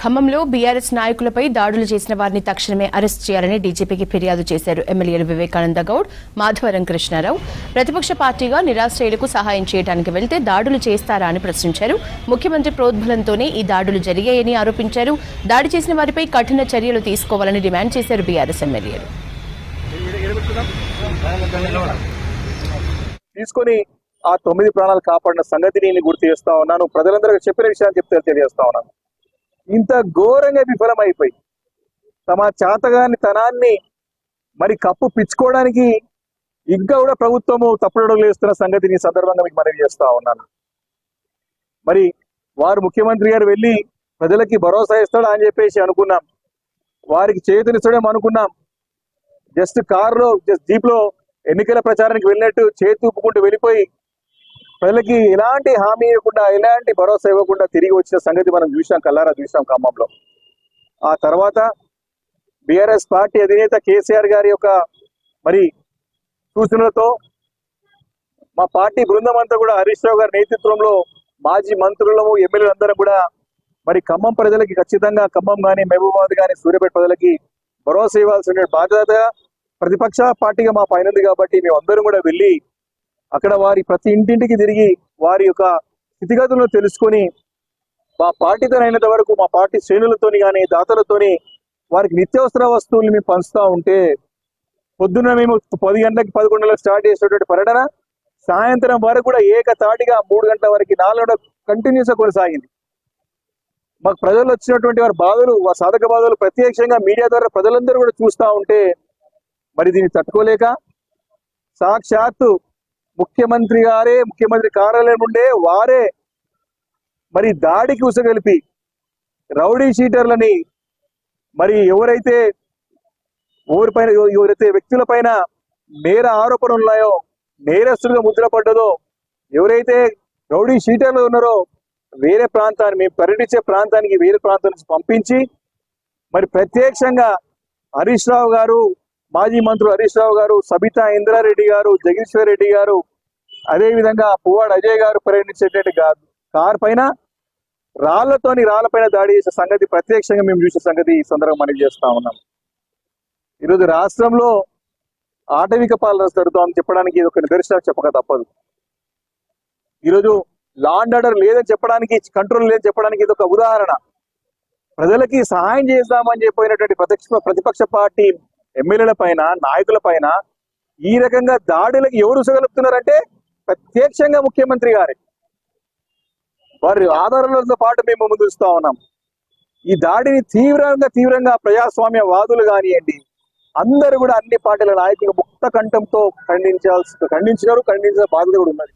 ఖమ్మంలో బీఆర్ఎస్ నాయకులపై దాడులు చేసిన వారిని తక్షణమే అరెస్ట్ చేయాలని డీజీపీకి ఫిర్యాదు చేశారు ఎమ్మెల్యేలు వివేకానంద గౌడ్, మాధవరం కృష్ణారావు. ప్రతిపక్ష పార్టీగా నిరాశ్రయులకు సహాయం చేయడానికి వెళ్తే దాడులు చేస్తారా అని ప్రశ్నించారు. ముఖ్యమంత్రి ప్రోద్బలంతోనే ఈ దాడులు జరిగాయని ఆరోపించారు. దాడి చేసిన వారిపై కఠిన చర్యలు తీసుకోవాలని డిమాండ్ చేశారు బీఆర్ఎస్ ఎమ్మెల్యేలు. తీసుకొని ఆ 9 ప్రాణాలు కాపాడిన సంగతిని గుర్తు చేస్తా ఉన్నాను. ప్రజలందరూ చెప్పిన విషయాన్ని చెప్తే తెలియజేస్తా ఉన్నాను. ఇంత ఘోరంగా విఫలమైపోయి తమ చేతగాని తనాన్ని మరి కప్పు పిచ్చుకోవడానికి ఇంకా కూడా ప్రభుత్వము తప్పుడడుగులు వేస్తున్న సంగతిని సందర్భంగా మీకు మనవి చేస్తా ఉన్నాను. మరి వారు ముఖ్యమంత్రి గారు వెళ్ళి ప్రజలకి భరోసా ఇస్తాడా అని చెప్పేసి అనుకున్నాం. వారికి చేతునిస్తాడేమో అనుకున్నాం. జస్ట్ కారులో జీప్ లో ఎన్నికల ప్రచారానికి వెళ్ళినట్టు చేతి ఊపుకుంటూ వెళ్ళిపోయి ప్రజలకి ఎలాంటి హామీ ఇవ్వకుండా, ఎలాంటి భరోసా ఇవ్వకుండా తిరిగి వచ్చిన సంగతి మనం చూసాం, కల్లారా చూసాం ఖమ్మంలో. ఆ తర్వాత బీఆర్ఎస్ పార్టీ అధినేత కేసీఆర్ గారి యొక్క మరి సూచనలతో మా పార్టీ బృందం అంతా కూడా హరీష్ రావు గారి నేతృత్వంలో మాజీ మంత్రులము, ఎమ్మెల్యేలందరం కూడా మరి ఖమ్మం ప్రజలకి ఖచ్చితంగా ఖమ్మం కానీ, మహబూబాబాద్ కానీ, సూర్యాపేట ప్రజలకి భరోసా ఇవ్వాల్సిన బాధ్యత ప్రతిపక్ష పార్టీగా మా పైన ఉంది. కాబట్టి మేమందరం కూడా వెళ్ళి అక్కడ వారి ప్రతి ఇంటింటికి తిరిగి వారి యొక్క స్థితిగతులను తెలుసుకొని మా పార్టీతో అయినంత వరకు మా పార్టీ శ్రేణులతోని కానీ దాతలతోని వారికి నిత్యావసర వస్తువులు మేము పంచుతూ ఉంటే పొద్దున్న మేము 10 గంటలకి 11 గంటలకు స్టార్ట్ చేసేటువంటి పర్యటన సాయంత్రం వరకు కూడా ఏకతాటిగా 3 గంటల వరకు 4 గంటల కంటిన్యూస్ గా కొనసాగింది. మాకు ప్రజలు వచ్చినటువంటి వారి బాధలు, వారి సాధక బాధలు ప్రత్యక్షంగా మీడియా ద్వారా ప్రజలందరూ కూడా చూస్తూ ఉంటే మరి దీన్ని తట్టుకోలేక సాక్షాత్తు ముఖ్యమంత్రి గారే, ముఖ్యమంత్రి కార్యాలయం ఉండే వారే మరి దాడికి ఉసగలిపి రౌడీ షీటర్లని మరి ఎవరైతే వ్యక్తుల పైన నేర ఆరోపణలు ఉన్నాయో, నేరస్తులుగా ముద్రపడ్డదో, ఎవరైతే రౌడీ షీటర్లు ఉన్నారో వేరే ప్రాంతాన్ని, మేము పర్యటించే ప్రాంతానికి వేరే ప్రాంతం నుంచి పంపించి మరి ప్రత్యక్షంగా హరీష్ రావు గారు, మాజీ మంత్రులు హరీష్ రావు గారు, సబితా ఇంద్రారెడ్డి గారు, జగదీశ్వర్ రెడ్డి గారు, అదేవిధంగా పువ్వాడ అజయ్ గారు పర్యటించేటువంటి కార్ పైన రాళ్ల పైన దాడి చేసే సంగతి ప్రత్యక్షంగా మేము చూసే సంగతి ఈ సందర్భంగా మనం చేస్తా ఉన్నాం. ఈరోజు రాష్ట్రంలో ఆటవిక పాలన జరుగుతామని చెప్పడానికి ఇది ఒక నిదర్శనం చెప్పక తప్పదు. ఈరోజు లా అండ్ ఆర్డర్ లేదని చెప్పడానికి, కంట్రోల్ లేదని చెప్పడానికి ఇది ఒక ఉదాహరణ. ప్రజలకి సహాయం చేద్దామని చెప్పినటువంటి ప్రతిపక్ష పార్టీ ఎమ్మెల్యేల పైన, నాయకుల పైన ఈ రకంగా దాడులకు ఎవరు ఉసగలుపుతున్నారంటే ప్రత్యక్షంగా ముఖ్యమంత్రి గారే. వారి ఆధారాలతో పాటు మేము ముందుస్తా ఉన్నాం. ఈ దాడిని తీవ్రంగా ప్రజాస్వామ్య వాదులు కానివ్వండి, అందరూ కూడా అన్ని పార్టీల నాయకులు ముక్త కంఠంతో ఖండించాల్సిన బాధ్యత కూడా ఉన్నది.